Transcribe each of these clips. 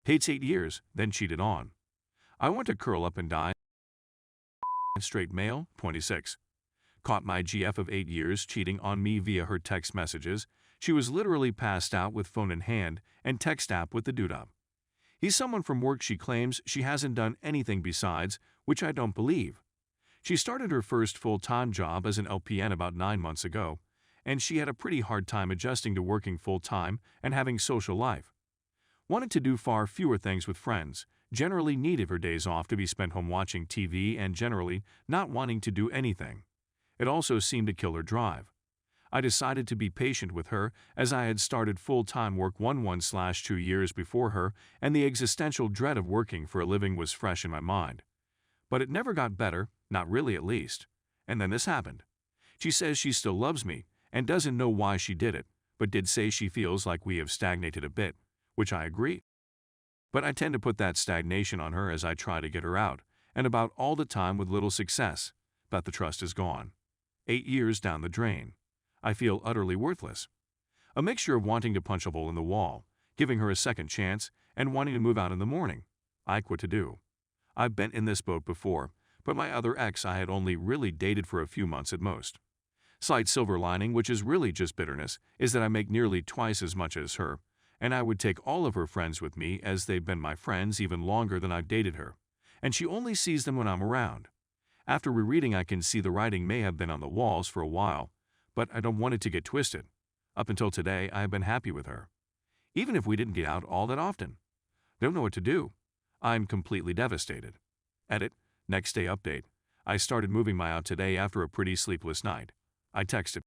Hates 8 years, then cheated on. I want to curl up and die. Straight male, 26. Caught my GF of 8 years cheating on me via her text messages. She was literally passed out with phone in hand and text app with the dude up. He's someone from work she claims she hasn't done anything besides, which I don't believe. She started her first full-time job as an LPN about 9 months ago, and she had a pretty hard time adjusting to working full-time and having social life. Wanted to do far fewer things with friends, generally needed her days off to be spent home watching TV and generally not wanting to do anything. It also seemed to kill her drive. I decided to be patient with her as I had started full-time work 1/2 years before her and the existential dread of working for a living was fresh in my mind. But it never got better, not really at least. And then this happened. She says she still loves me and doesn't know why she did it, but did say she feels like we have stagnated a bit, which I agree. But I tend to put that stagnation on her as I try to get her out, and about all the time with little success, but the trust is gone. 8 years down the drain. I feel utterly worthless. A mixture of wanting to punch a hole in the wall, giving her a second chance, and wanting to move out in the morning. What to do. I've been in this boat before, but my other ex I had only really dated for a few months at most. Slight silver lining, which is really just bitterness, is that I make nearly twice as much as her, and I would take all of her friends with me as they've been my friends even longer than I've dated her, and she only sees them when I'm around. After rereading, I can see the writing may have been on the walls for a while, but I don't want it to get twisted. Up until today, I have been happy with her. Even if we didn't get out all that often. Don't know what to do. I'm completely devastated. Edit. Next day update. I started moving my out today after a pretty sleepless night. I texted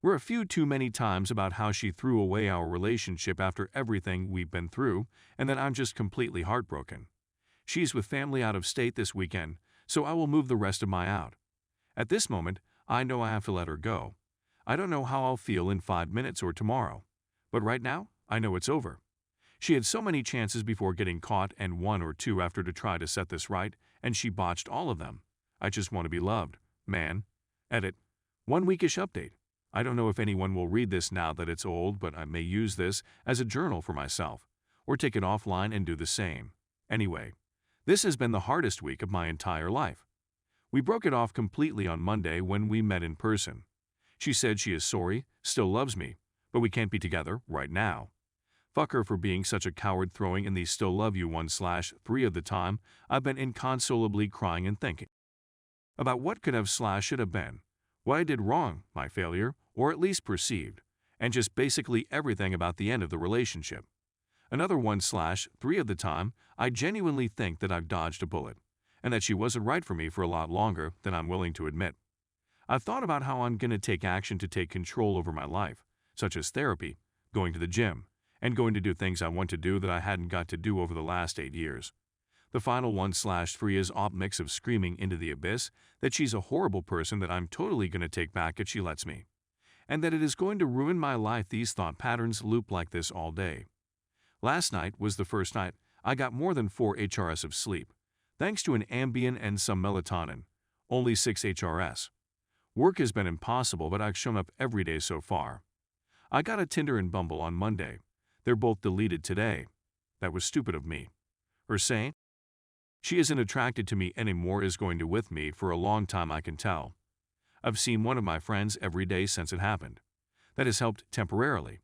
her a few too many times about how she threw away our relationship after everything we've been through, and that I'm just completely heartbroken. She's with family out of state this weekend, so I will move the rest of my out. At this moment, I know I have to let her go. I don't know how I'll feel in 5 minutes or tomorrow, but right now, I know it's over. She had so many chances before getting caught and 1 or 2 after to try to set this right, and she botched all of them. I just want to be loved, man. Edit. 1 weekish update. I don't know if anyone will read this now that it's old, but I may use this as a journal for myself, or take it offline and do the same. Anyway, this has been the hardest week of my entire life. We broke it off completely on Monday when we met in person. She said she is sorry, still loves me, but we can't be together right now. Fuck her for being such a coward, throwing in the still love you 1/3 of the time. I've been inconsolably crying and thinking about what could have / should have been, what I did wrong, my failure, or at least perceived, and just basically everything about the end of the relationship. Another 1/3 of the time, I genuinely think that I've dodged a bullet, and that she wasn't right for me for a lot longer than I'm willing to admit. I've thought about how I'm going to take action to take control over my life, such as therapy, going to the gym, and going to do things I want to do that I hadn't got to do over the last 8 years. The final 1/3 is a mix of screaming into the abyss that she's a horrible person that I'm totally going to take back if she lets me, and that it is going to ruin my life. These thought patterns loop like this all day. Last night was the first night I got more than 4 HRS of sleep, thanks to an Ambien and some melatonin, only 6 HRS. Work has been impossible, but I've shown up every day so far. I got a Tinder and Bumble on Monday. They're both deleted today. That was stupid of me. Her saying she isn't attracted to me anymore is going to with me for a long time, I can tell. I've seen one of my friends every day since it happened. That has helped temporarily.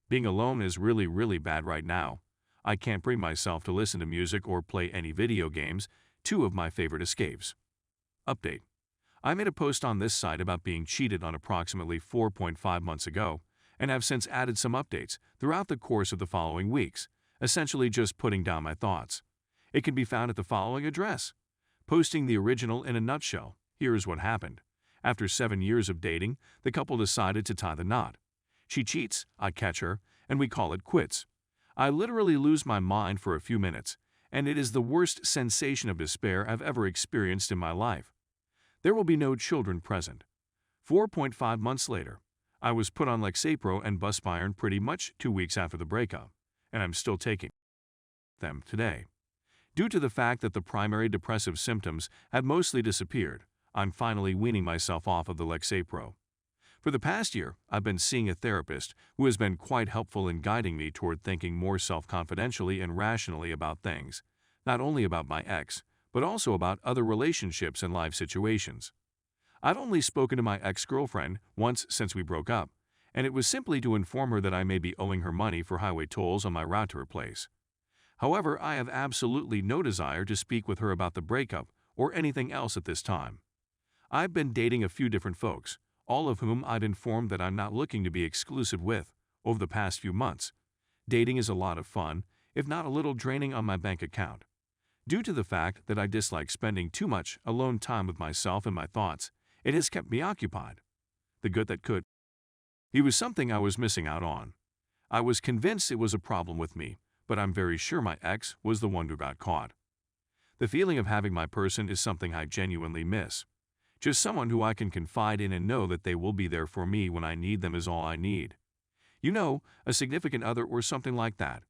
Being alone is really, really bad right now. I can't bring myself to listen to music or play any video games, 2 of my favorite escapes. Update. I made a post on this site about being cheated on approximately 4.5 months ago, and have since added some updates throughout the course of the following weeks, essentially just putting down my thoughts. It can be found at the following address. Posting the original in a nutshell. Here's what happened. After 7 years of dating, the couple decided to tie the knot. She cheats, I catch her, and we call it quits. I literally lose my mind for a few minutes, and it is the worst sensation of despair I've ever experienced in my life. There will be no children present. 4.5 months later, I was put on Lexapro and Buspirone pretty much 2 weeks after the breakup, and I'm still taking them today. Due to the fact that the primary depressive symptoms have mostly disappeared, I'm finally weaning myself off of the Lexapro. For the past year, I've been seeing a therapist who has been quite helpful in guiding me toward thinking more self-confidentially and rationally about things, not only about my ex, but also about other relationships and life situations. I've only spoken to my ex-girlfriend once since we broke up, and it was simply to inform her that I may be owing her money for highway tolls on my route to her place. However, I have absolutely no desire to speak with her about the breakup or anything else at this time. I've been dating a few different folks, all of whom I've informed that I'm not looking to be exclusive with, over the past few months. Dating is a lot of fun, if not a little draining on my bank account. Due to the fact that I dislike spending too much alone time with myself and my thoughts, it has kept me occupied. The good that could. He was something I was missing out on. I was convinced it was a problem with me, but I'm very sure my ex was the one who got caught. The feeling of having my person is something I genuinely miss. Just someone who I can confide in and know that they will be there for me when I need them is all I need. You know, a significant other or something like that.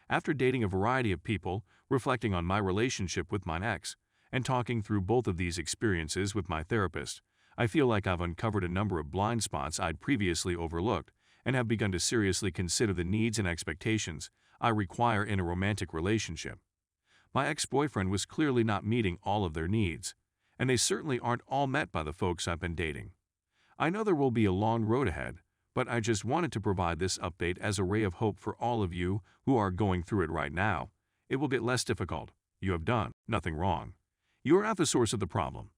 After dating a variety of people, reflecting on my relationship with my ex, and talking through both of these experiences with my therapist, I feel like I've uncovered a number of blind spots I'd previously overlooked and have begun to seriously consider the needs and expectations I require in a romantic relationship. My ex-boyfriend was clearly not meeting all of their needs, and they certainly aren't all met by the folks I've been dating. I know there will be a long road ahead, but I just wanted to provide this update as a ray of hope for all of you who are going through it right now. It will get less difficult. You have done nothing wrong. You are not the source of the problem.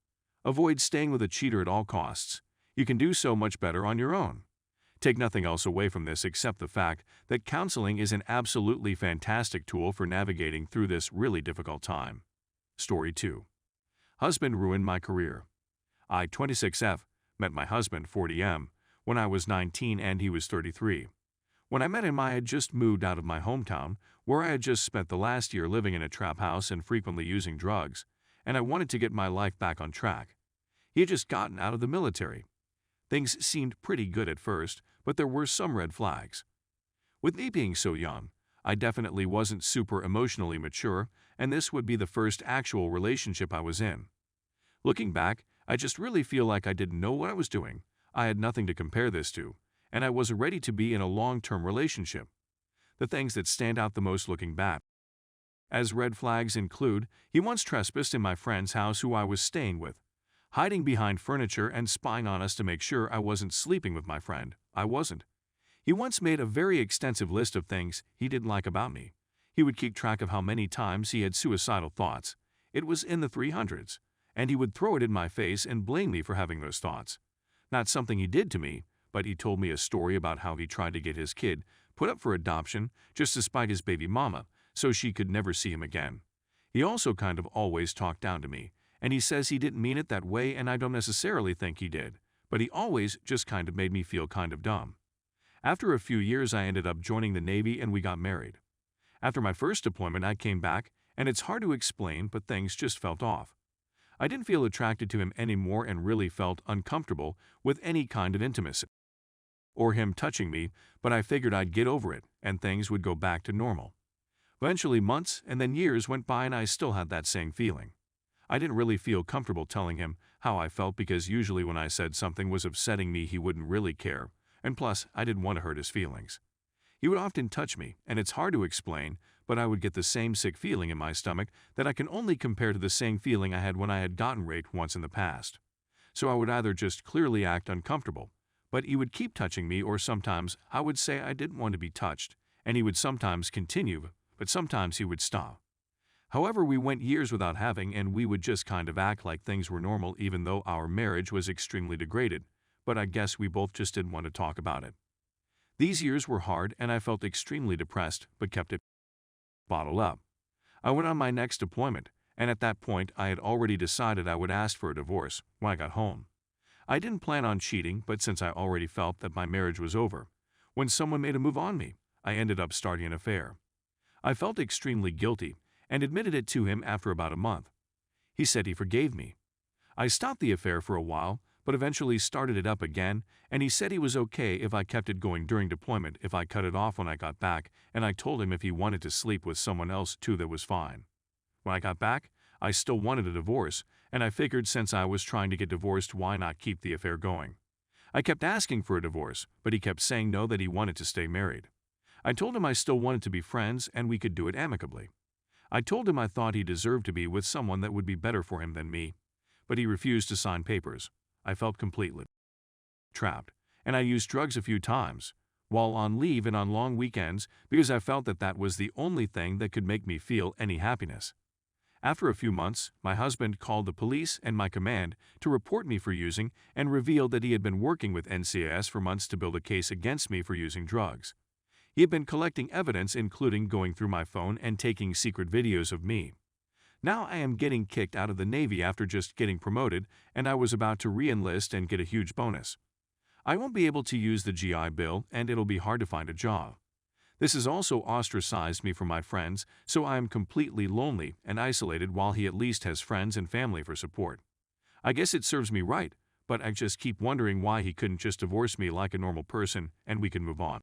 Avoid staying with a cheater at all costs. You can do so much better on your own. Take nothing else away from this except the fact that counseling is an absolutely fantastic tool for navigating through this really difficult time. Story 2. Husband ruined my career. I, 26F, met my husband, 40M, when I was 19 and he was 33. When I met him, I had just moved out of my hometown, where I had just spent the last year living in a trap house and frequently using drugs, and I wanted to get my life back on track. He had just gotten out of the military. Things seemed pretty good at first, but there were some red flags. With me being so young, I definitely wasn't super emotionally mature, and this would be the first actual relationship I was in. Looking back, I just really feel like I didn't know what I was doing. I had nothing to compare this to, and I wasn't ready to be in a long-term relationship. The things that stand out the most looking back as red flags include, he once trespassed in my friend's house who I was staying with, hiding behind furniture and spying on us to make sure I wasn't sleeping with my friend. I wasn't. He once made a very extensive list of things he didn't like about me. He would keep track of how many times he had suicidal thoughts. It was in the 300s, and he would throw it in my face and blame me for having those thoughts. Not something he did to me, but he told me a story about how he tried to get his kid put up for adoption just to spite his baby mama, so she could never see him again. He also kind of always talked down to me, and he says he didn't mean it that way, and I don't necessarily think he did, but he always just kind of made me feel kind of dumb. After a few years, I ended up joining the Navy and we got married. After my first deployment, I came back, and it's hard to explain, but things just felt off. I didn't feel attracted to him anymore and really felt uncomfortable with any kind of intimacy or him touching me, but I figured I'd get over it and things would go back to normal. Eventually, months and then years went by and I still had that same feeling. I didn't really feel comfortable telling him how I felt because usually when I said something was upsetting me, he wouldn't really care, and plus, I didn't want to hurt his feelings. He would often touch me, and it's hard to explain, but I would get the same sick feeling in my stomach that I can only compare to the same feeling I had when I had gotten raped once in the past. So I would either just clearly act uncomfortable, but he would keep touching me, or sometimes I would say I didn't want to be touched, and he would sometimes continue, but sometimes he would stop. However, we went years without having, and we would just kind of act like things were normal even though our marriage was extremely degraded, but I guess we both just didn't want to talk about it. These years were hard and I felt extremely depressed, but kept it bottled up. I went on my next deployment, and at that point I had already decided I would ask for a divorce when I got home. I didn't plan on cheating, but since I already felt that my marriage was over, when someone made a move on me, I ended up starting an affair. I felt extremely guilty and admitted it to him after about a month. He said he forgave me. I stopped the affair for a while, but eventually started it up again, and he said he was okay if I kept it going during deployment if I cut it off when I got back, and I told him if he wanted to sleep with someone else too, that was fine. When I got back, I still wanted a divorce, and I figured since I was trying to get divorced, why not keep the affair going? I kept asking for a divorce, but he kept saying no, that he wanted to stay married. I told him I still wanted to be friends and we could do it amicably. I told him I thought he deserved to be with someone that would be better for him than me, but he refused to sign papers. I felt completely trapped, and I used drugs a few times, while on leave and on long weekends, because I felt that that was the only thing that could make me feel any happiness. After a few months, my husband called the police and my command to report me for using and revealed that he had been working with NCIS for months to build a case against me for using drugs. He had been collecting evidence, including going through my phone and taking secret videos of me. Now I am getting kicked out of the Navy after just getting promoted, and I was about to re-enlist and get a huge bonus. I won't be able to use the GI Bill, and it'll be hard to find a job. This has also ostracized me from my friends, so I am completely lonely and isolated while he at least has friends and family for support. I guess it serves me right, but I just keep wondering why he couldn't just divorce me like a normal person and we can move on.